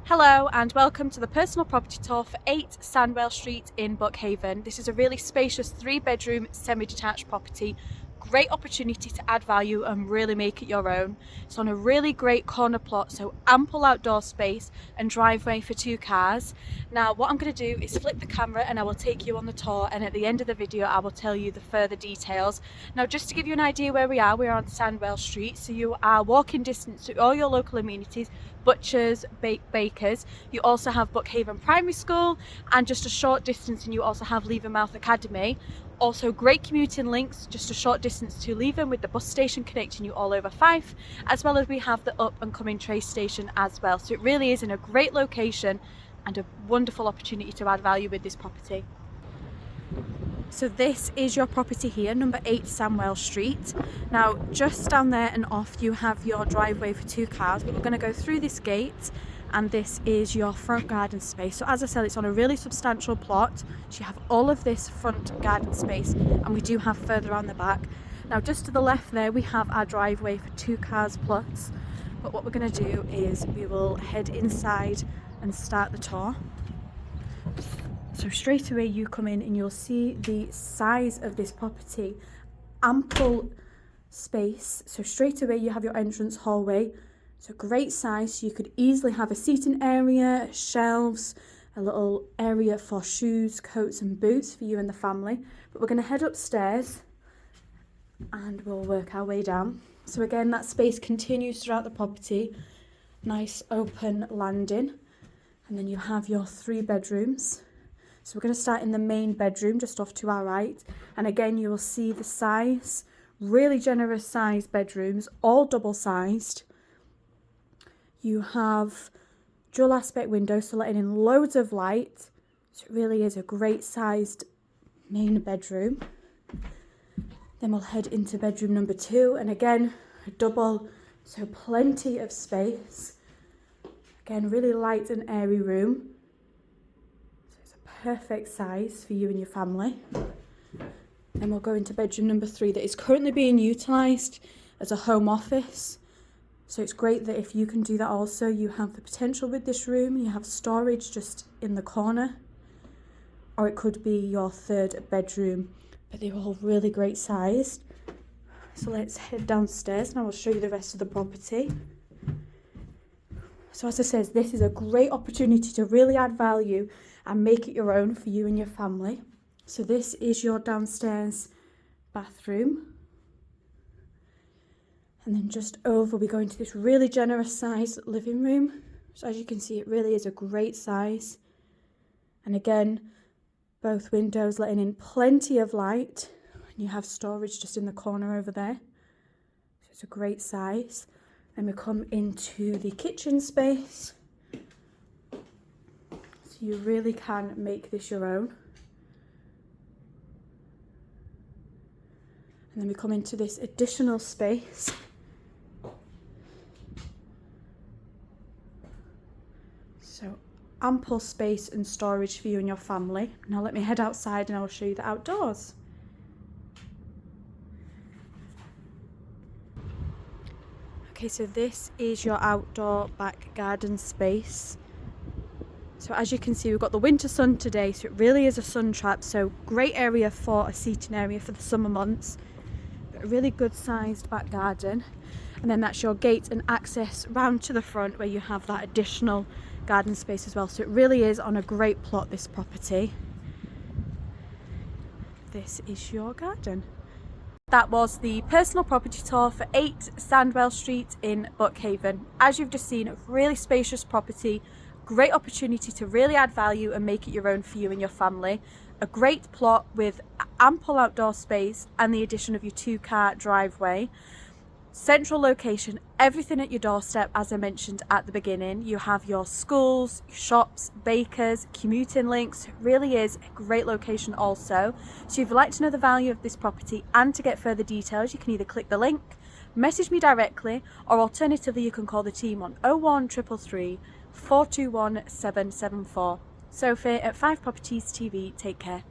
Hello and welcome to the personal property tour for 8 Sandwell Street in Buckhaven. This is a really spacious 3-bedroom semi-detached property. Great opportunity to add value and really make it your own. It's on a really great corner plot, so ample outdoor space and driveway for 2 cars. Now what I'm going to do is flip the camera and I will take you on the tour, and at the end of the video I will tell you the further details. Now just to give you an idea where we're on Sandwell Street, so you are walking distance to all your local amenities, butchers, bakers. You also have Buckhaven Primary School, and just a short distance and you also have Levermouth Academy. Also great commuting links, just a short distance to Leven with the bus station connecting you all over Fife, as well as we have the up and coming train station as well. So it really is in a great location and a wonderful opportunity to add value with this property. So this is your property here, number 8 Sandwell Street. Now just down there and off you have your driveway for 2 cars, but we're going to go through this gate and this is your front garden space. So as I said, it's on a really substantial plot, so you have all of this front garden space, and we do have further on the back. Now just to the left there we have our driveway for 2 cars plus, but what we're going to do is we will head inside and start the tour. So straight away you come in and you'll see the size of this property, ample space. So straight away you have your entrance hallway, so great size. So you could easily have a seating area, shelves, a little area for shoes, coats and boots for you and the family. But we're going to head upstairs and we'll work our way down. So again, that space continues throughout the property, nice open landing, and then you have your 3 bedrooms. So we're going to start in the main bedroom just off to our right, and again you will see the size, really generous sized bedrooms, all double sized. You have dual aspect windows, so letting in loads of light. So it really is a great sized main bedroom. Then we'll head into bedroom number 2, and again a double, so plenty of space. Again, really light and airy room. Perfect size for you and your family. Then we'll go into bedroom number 3 that is currently being utilised as a home office. So it's great that if you can do that also, you have the potential with this room. You have storage just in the corner, or it could be your 3rd bedroom, but they're all really great sized. So let's head downstairs and I will show you the rest of the property. So as I said, this is a great opportunity to really add value and make it your own for you and your family. So this is your downstairs bathroom. And then just over we go into this really generous sized living room. So as you can see, it really is a great size. And again, both windows letting in plenty of light. And you have storage just in the corner over there. So it's a great size. Then we come into the kitchen space. So you really can make this your own. And then we come into this additional space. So ample space and storage for you and your family. Now let me head outside and I will show you the outdoors. Okay, so this is your outdoor back garden space. So as you can see, we've got the winter sun today, so it really is a sun trap, so great area for a seating area for the summer months. A really good sized back garden, and then that's your gate and access round to the front where you have that additional garden space as well. So it really is on a great plot, this property. This is your garden. That was the personal property tour for 8 Sandwell Street in Buckhaven. As you've just seen, a really spacious property, great opportunity to really add value and make it your own for you and your family. A great plot with ample outdoor space and the addition of your 2-car driveway. Central location, everything at your doorstep. As I mentioned at the beginning, you have your schools, shops, bakers, commuting links. It really is a great location also. So if you'd like to know the value of this property and to get further details, you can either click the link, message me directly, or alternatively you can call the team on 01333 421 774. Sophie at Fife Properties TV, take care.